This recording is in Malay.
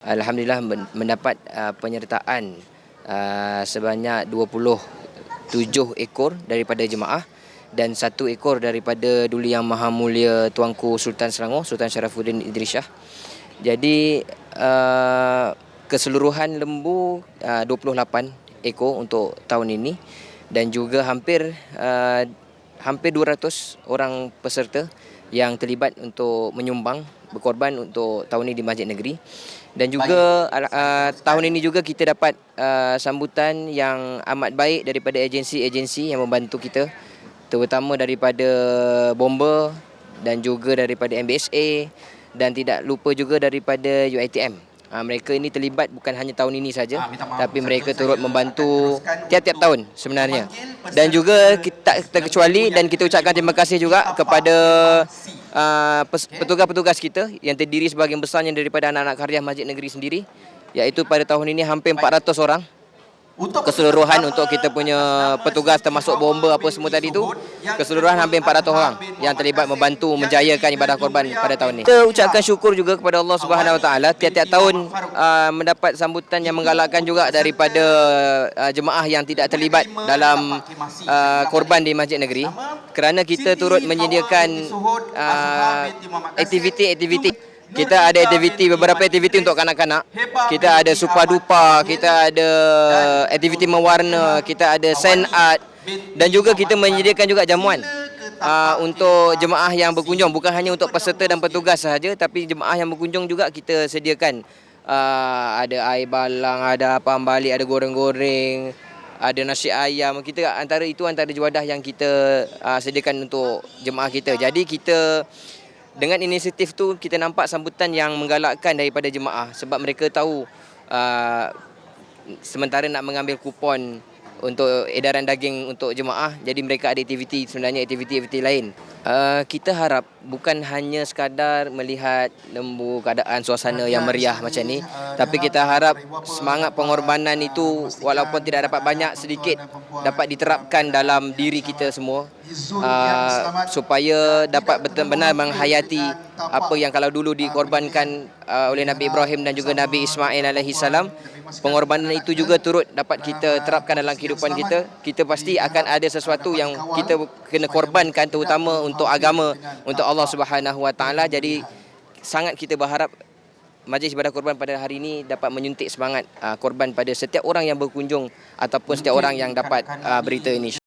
Alhamdulillah mendapat penyertaan sebanyak 27 ekor daripada jemaah dan 1 ekor daripada Duli Yang Maha Mulia Tuanku Sultan Selangor, Sultan Sharafuddin Idris Shah. Jadi keseluruhan lembu 28 ekor untuk tahun ini dan juga hampir 200 orang peserta yang terlibat untuk menyumbang berkorban untuk tahun ini di Masjid Negeri. Dan juga tahun ini juga kita dapat sambutan yang amat baik daripada agensi-agensi yang membantu kita, terutama daripada Bomber dan juga daripada MBSA dan tidak lupa juga daripada UiTM. Mereka ini terlibat bukan hanya tahun ini saja, tapi mereka turut membantu tiap-tiap tahun sebenarnya. Dan juga kita tak terkecuali dan kita ucapkan terima kasih juga kepada petugas-petugas kita yang terdiri sebahagian besarnya daripada anak-anak karya Masjid Negeri sendiri, iaitu pada tahun ini hampir 400 orang keseluruhan untuk kita punya petugas termasuk bomber apa semua tadi tu. Keseluruhan hampir 400 orang yang terlibat membantu menjayakan ibadah korban pada tahun ini. Kita ucapkan syukur juga kepada Allah Subhanahu Wa Taala tiap-tiap tahun mendapat sambutan yang menggalakkan juga daripada jemaah yang tidak terlibat dalam korban di Masjid Negeri, kerana kita turut menyediakan aktiviti-aktiviti. Kita ada beberapa aktiviti untuk kanak-kanak. Kita ada supa-dupa, kita ada aktiviti mewarna, kita ada sand art dan juga kita menyediakan juga jamuan untuk jemaah yang berkunjung, bukan hanya untuk peserta dan petugas sahaja, tapi jemaah yang berkunjung juga kita sediakan ada air balang, ada apam balik, ada goreng-goreng, ada nasi ayam. Kita antara juadah yang kita sediakan untuk jemaah kita. Jadi kita dengan inisiatif tu kita nampak sambutan yang menggalakkan daripada jemaah, sebab mereka tahu sementara nak mengambil kupon untuk edaran daging untuk jemaah, jadi mereka ada aktiviti lain. Kita harap bukan hanya sekadar melihat lembu, keadaan suasana yang meriah macam ni, tapi kita harap semangat pengorbanan itu walaupun tidak dapat banyak, sedikit dapat diterapkan dalam diri kita semua, supaya dapat benar-benar menghayati apa yang kalau dulu dikorbankan oleh Nabi Ibrahim dan juga Nabi Ismail alaihi salam. Pengorbanan itu juga turut dapat kita terapkan dalam kehidupan kita. Kita pasti akan ada sesuatu yang kita kena korbankan, terutama untuk agama, untuk Allah Subhanahu Wa Taala. Jadi sangat kita berharap Majlis Ibadah Korban pada hari ini dapat menyuntik semangat korban pada setiap orang yang berkunjung ataupun setiap orang yang dapat berita ini.